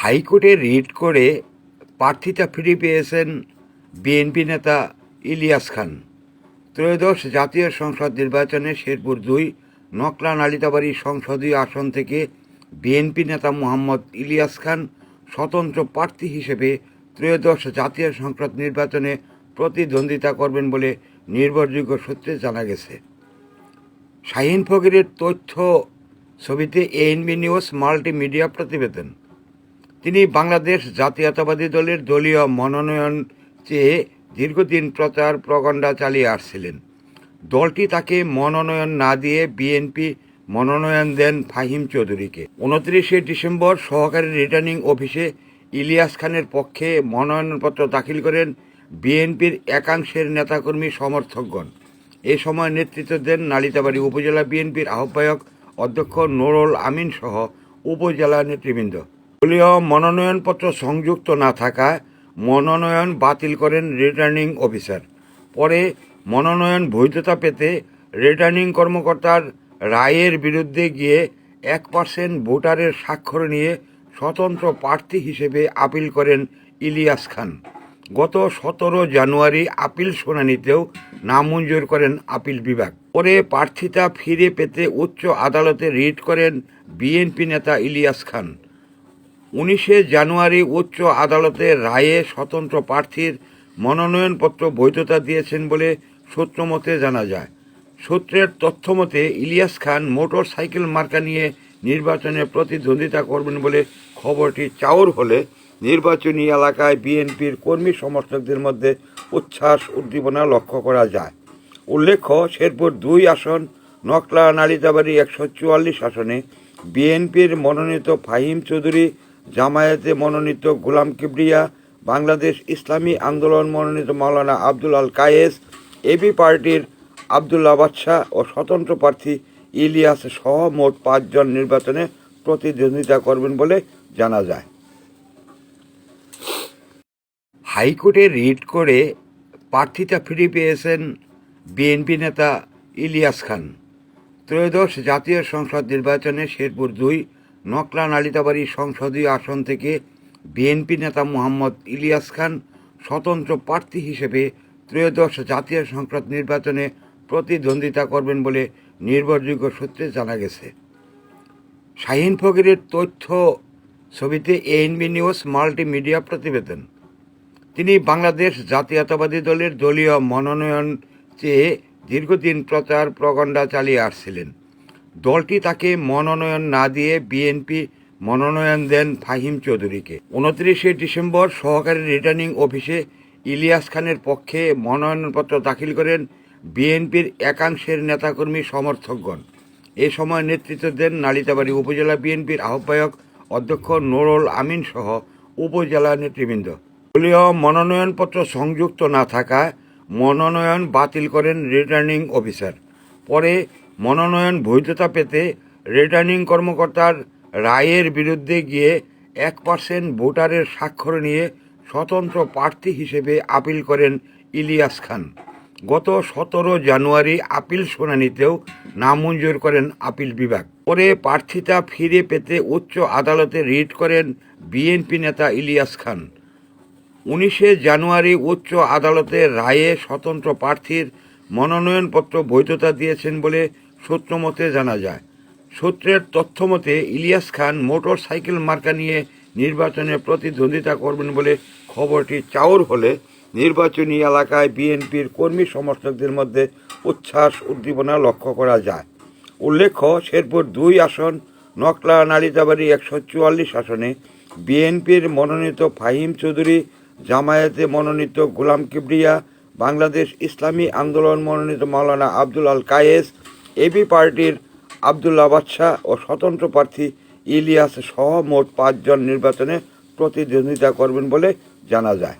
হাইকোর্টে রিট করে প্রার্থিতা ফিরে পেয়েছেন বিএনপি নেতা ইলিয়াস খান। ত্রয়োদশ জাতীয় সংসদ নির্বাচনে শেরপুর ২ নকলা নালিতাবাড়ি সংসদীয় আসন থেকে বিএনপি নেতা মোহাম্মদ ইলিয়াস খান স্বতন্ত্র প্রার্থী হিসেবে ত্রয়োদশ জাতীয় সংসদ নির্বাচনে প্রতিদ্বন্দ্বিতা করবেন বলে নির্ভরযোগ্য সূত্রে জানা গেছে। শাহীন ফকিরের তথ্য ছবিতে এএনবি নিউজ মাল্টিমিডিয়া প্রতিবেদন। তিনি বাংলাদেশ জাতীয়তাবাদী দলের দলীয় মনোনয়ন চেয়ে দীর্ঘদিন প্রচার প্রগণ্ডা চালিয়ে আসছিলেন। দলটি তাকে মনোনয়ন না দিয়ে বিএনপি মনোনয়ন দেন ফাহিম চৌধুরীকে। ২৯শে ডিসেম্বর সহকারী রিটার্নিং অফিসে ইলিয়াস খানের পক্ষে মনোনয়নপত্র দাখিল করেন বিএনপির একাংশের নেতাকর্মী সমর্থকগণ। এ সময় নেতৃত্ব দেন নালিতাবাড়ী উপজেলা বিএনপির আহ্বায়ক অধ্যক্ষ নুরুল আমিন সহ উপজেলা নেতৃবৃন্দ। দলীয় মনোনয়নপত্র সংযুক্ত না থাকায় মনোনয়ন বাতিল করেন রিটার্নিং অফিসার। পরে মনোনয়ন বৈধতা পেতে রিটার্নিং কর্মকর্তার রায়ের বিরুদ্ধে গিয়ে 1% ভোটারের স্বাক্ষর নিয়ে স্বতন্ত্র প্রার্থী হিসেবে আপিল করেন ইলিয়াস খান। গত 17 জানুয়ারি আপিল শুনানিতেও নামঞ্জুর করেন আপিল বিভাগ। পরে প্রার্থিতা ফিরে পেতে উচ্চ আদালতে রিট করেন বিএনপি নেতা ইলিয়াস খান। 19শে জানুয়ারি উচ্চ আদালতের রায়ে স্বতন্ত্র প্রার্থীর মনোনয়নপত্র বৈধতা দিয়েছেন বলে সূত্রমতে জানা যায়। সূত্রের তথ্যমতে ইলিয়াস খান মোটর সাইকেল মার্কা নিয়ে নির্বাচনে প্রতিদ্বন্দ্বিতা করবেন বলে খবরটি চাউর হলে নির্বাচনী এলাকায় বিএনপির কর্মী সমর্থকদের মধ্যে উচ্ছ্বাস উদ্দীপনা লক্ষ্য করা যায়। উল্লেখ্য, শেরপুর ২ আসন নকলা নালিতাবাড়ি ১৪৪ আসনে বিএনপির মনোনীত ফাহিম চৌধুরী, জামায়াতে মনোনীত গোলাম কিবরিয়া, বাংলাদেশ ইসলামী আন্দোলন মনোনীত মাওলানা আব্দুল আল কায়েস, এবি পার্টির আবদুল্লাহ বাদশাহ ও স্বতন্ত্র প্রার্থী ইলিয়াস সহ মোট ৫ জন নির্বাচনে প্রতিদ্বন্দ্বিতা করবেন বলে জানা যায়। হাইকোর্টে রিট করে প্রার্থিতা ফিরে পেয়েছেন বিএনপি নেতা ইলিয়াস খান। ত্রয়োদশ জাতীয় সংসদ নির্বাচনে শেরপুর ২ নকলা নালিতাবাড়ি সংসদীয় আসন থেকে বিএনপি নেতা মোহাম্মদ ইলিয়াস খান স্বতন্ত্র প্রার্থী হিসেবে ত্রয়োদশ জাতীয় সংসদ নির্বাচনে প্রতিদ্বন্দ্বিতা করবেন বলে নির্ভরযোগ্য সূত্রে জানা গেছে। শাহীন ফকিরের তথ্য ছবিতে এএনবি নিউজ মাল্টিমিডিয়া প্রতিবেদন। তিনি বাংলাদেশ জাতীয়তাবাদী দলের দলীয় মনোনয়ন চেয়ে দীর্ঘদিন প্রচার প্রগণ্ডা চালিয়ে আসছিলেন। দলটি তাকে মনোনয়ন না দিয়ে বিএনপি মনোনয়ন দেন ফাহিম চৌধুরীকে। ২৯শে ডিসেম্বর সহকারী রিটার্নিং অফিসে ইলিয়াস খানের পক্ষে মনোনয়নপত্র দাখিল করেন বিএনপির একাংশের নেতাকর্মী সমর্থকগণ। এ সময় নেতৃত্ব দেন নালিতাবাড়ী উপজেলা বিএনপির আহ্বায়ক অধ্যক্ষ নুরুল আমিন সহ উপজেলা নেতৃবৃন্দ। দলীয় মনোনয়নপত্র সংযুক্ত না থাকায় মনোনয়ন বাতিল করেন রিটার্নিং অফিসার। পরে মনোনয়ন বৈধতা পেতে রিটার্নিং কর্মকর্তার রায়ের বিরুদ্ধে গিয়ে 1% ভোটারের স্বাক্ষর নিয়ে স্বতন্ত্র প্রার্থী হিসেবে আপিল করেন ইলিয়াস খান। গত 17 জানুয়ারি আপিল শুনানিতেও নামঞ্জুর করেন আপিল বিভাগ। পরে প্রার্থিতা ফিরে পেতে উচ্চ আদালতে রিট করেন বিএনপি নেতা ইলিয়াস খান। 19শে জানুয়ারি উচ্চ আদালতের রায়ে স্বতন্ত্র প্রার্থীর মনোনয়নপত্র বৈধতা দিয়েছেন বলে সূত্রমতে জানা যায়। সূত্রের তথ্যমতে ইলিয়াস খান মোটর সাইকেল মার্কা নিয়ে নির্বাচনে প্রতিদ্বন্দ্বিতা করবেন বলে খবরটি চাউর হলে নির্বাচনী এলাকায় বিএনপির কর্মী সমর্থকদের মধ্যে উচ্ছ্বাস উদ্দীপনা লক্ষ্য করা যায়। উল্লেখ্য, শেরপুর ২ আসন নকলা নালিতাবাড়ি ১৪৪ আসনে বিএনপির মনোনীত ফাহিম চৌধুরী, জামায়াতে মনোনীত গোলাম কিবরিয়া, বাংলাদেশ ইসলামী আন্দোলন মনোনীত মাওলানা আব্দুল আল কায়েস, এবি পার্টির আবদুল্লাহ বাদশাহ ও স্বতন্ত্র প্রার্থী ইলিয়াস সহ মোট ৫ জন নির্বাচনে প্রতিদ্বন্দ্বিতা করবেন বলে জানা যায়।